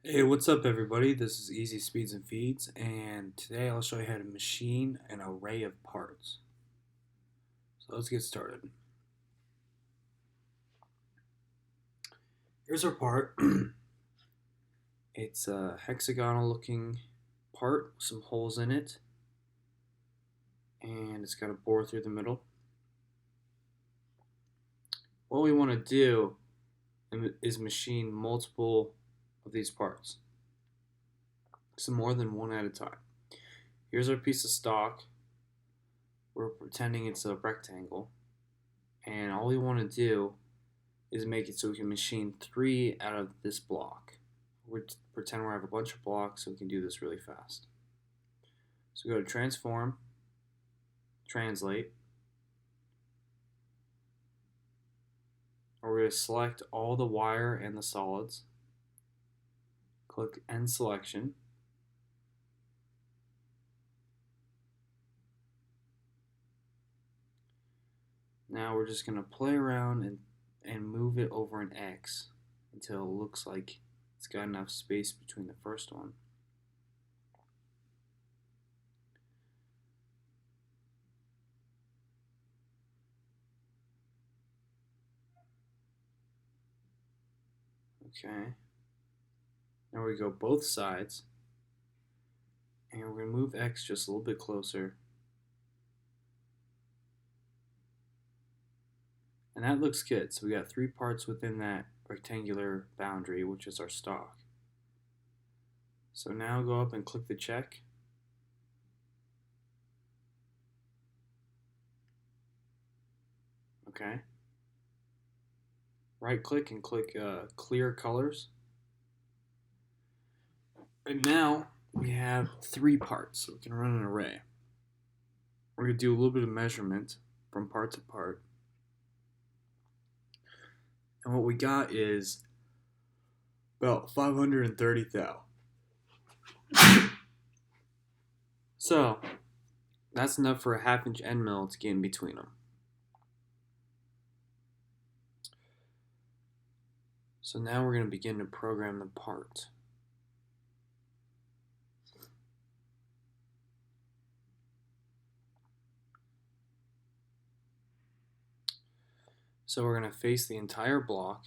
Hey, what's up, everybody? This is Easy Speeds and Feeds, and today I'll show you how to machine an array of parts. So let's get started. Here's our part. It's a hexagonal looking part with some holes in it, and it's got a bore through the middle. What we want to do is machine multiple of these parts, so more than one at a time. Here's our piece of stock. We're pretending it's a rectangle, and all we want to do is make it so we can machine 3 out of this block. We're pretend we have a bunch of blocks so we can do this really fast. So go to transform, translate, and we're going to select all the wire and the solids. Click end selection. Now we're just going to play around and move it over an X until it looks like it's got enough space between the first one. Okay. Now we go both sides, and we're going to move X just a little bit closer. And that looks good. So we got 3 parts within that rectangular boundary, which is our stock. So now go up and click the check. Okay. Right click and click clear colors. And now we have 3 parts, so we can run an array. We're going to do a little bit of measurement from part to part. And what we got is about 530 thou. So that's enough for a 1/2 inch end mill to get in between them. So now we're going to begin to program the part. So we're going to face the entire block.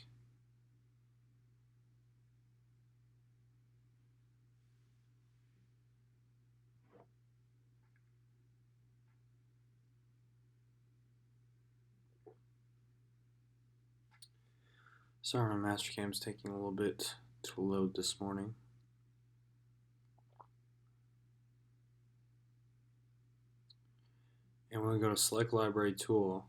Sorry, my Mastercam's taking a little bit to load this morning. And we're going to go to Select Library Tool.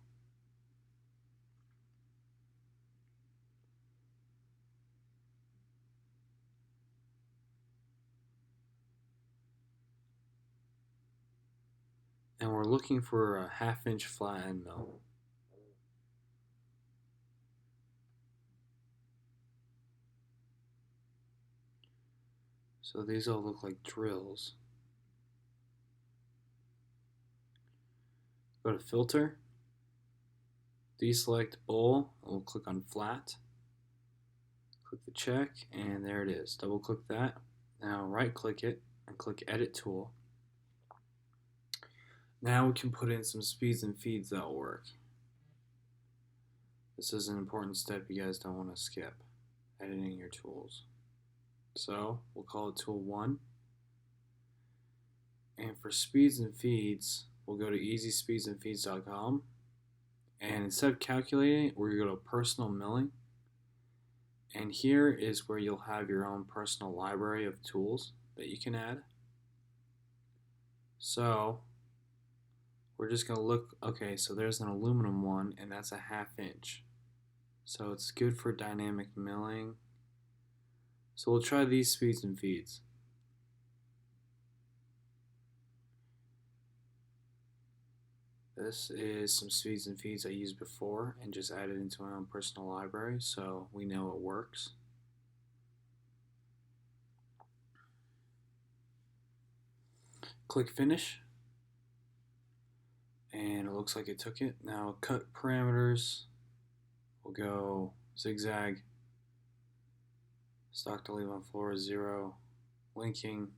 And we're looking for a 1/2 inch flat end mill. So these all look like drills. Go to Filter, deselect Bowl, and we'll click on Flat. Click the check, and there it is. Double click that. Now right click it and click Edit Tool. Now we can put in some speeds and feeds that'll work. This is an important step you guys don't want to skip, editing your tools. So we'll call it Tool 1. And for speeds and feeds, we'll go to easyspeedsandfeeds.com. And instead of calculating it, we're going to go to personal milling. And here is where you'll have your own personal library of tools that you can add. So we're just going to look, okay, so there's an aluminum one, and that's a 1/2 inch. So it's good for dynamic milling. So we'll try these speeds and feeds. This is some speeds and feeds I used before and just added into my own personal library so we know it works. Click Finish. And it looks like it took it. Now cut parameters. We'll go zigzag, Stock to leave on floor is 0. Linking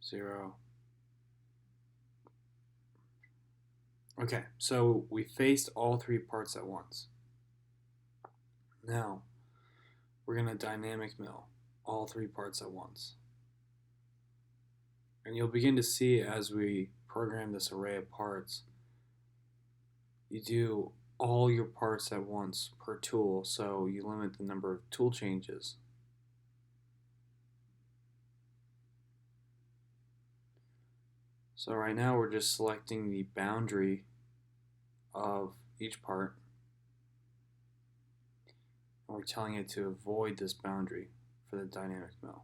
0. Okay, so we faced all 3 parts at once. Now we're going to dynamic mill all 3 parts at once. And you'll begin to see as we program this array of parts, you do all your parts at once per tool, so you limit the number of tool changes. So right now we're just selecting the boundary of each part, and we're telling it to avoid this boundary for the dynamic mill.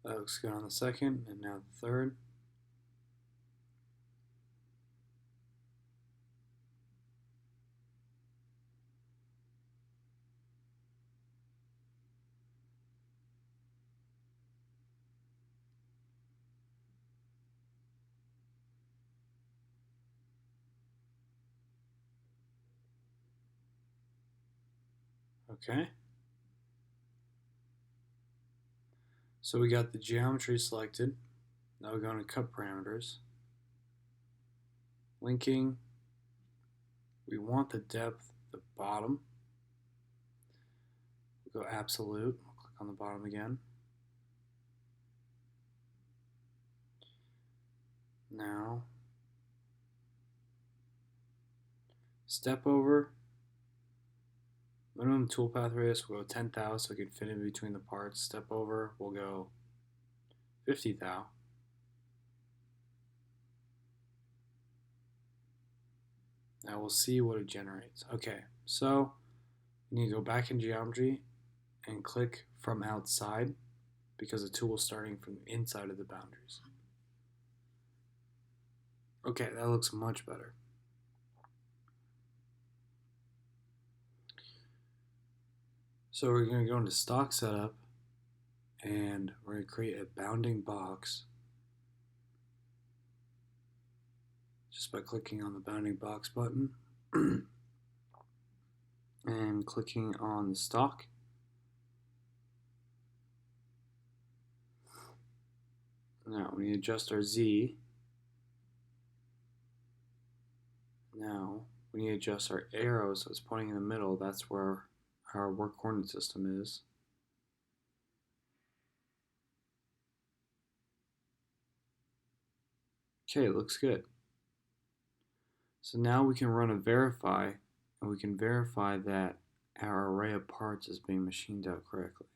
That looks good on the second, and now the third. Okay. So we got the geometry selected. Now we're going to cut parameters. Linking. We want the depth at the bottom. We'll go absolute. We'll click on the bottom again. Now, step over. Minimum toolpath radius will go 10 thou so it can fit in between the parts. Step over, we'll go 50 thou. Now we'll see what it generates. Okay, so you need to go back in geometry and click from outside because the tool is starting from inside of the boundaries. Okay, that looks much better. So we're going to go into stock setup and we're going to create a bounding box just by clicking on the bounding box button and clicking on the stock. Now we need to adjust our Z. Now we need to adjust our arrow so it's pointing in the middle. That's where our work coordinate system is. Okay, it looks good. So now we can run a verify, and we can verify that our array of parts is being machined out correctly.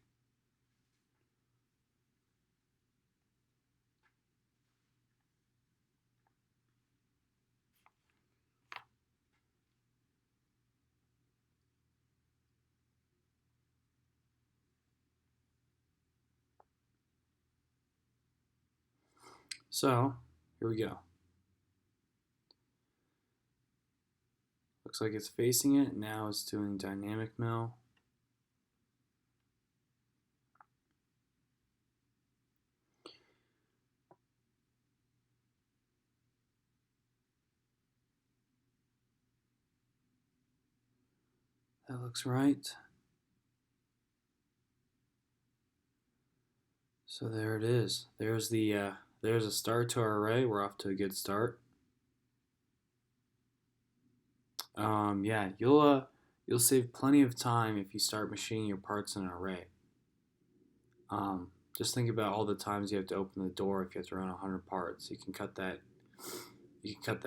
So, here we go. Looks like it's facing it. Now it's doing dynamic mill. That looks right. So there it is. There's a start to our array. We're off to a good start. Yeah, you'll save plenty of time if you start machining your parts in an array. Just think about all the times you have to open the door if you have to run 100 parts. You can cut that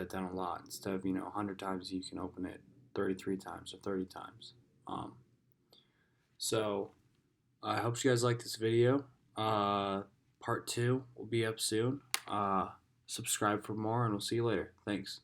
down a lot. Instead of 100 times, you can open it 33 times or 30 times. So I hope you guys like this video. Part 2 will be up soon. Subscribe for more, and we'll see you later. Thanks.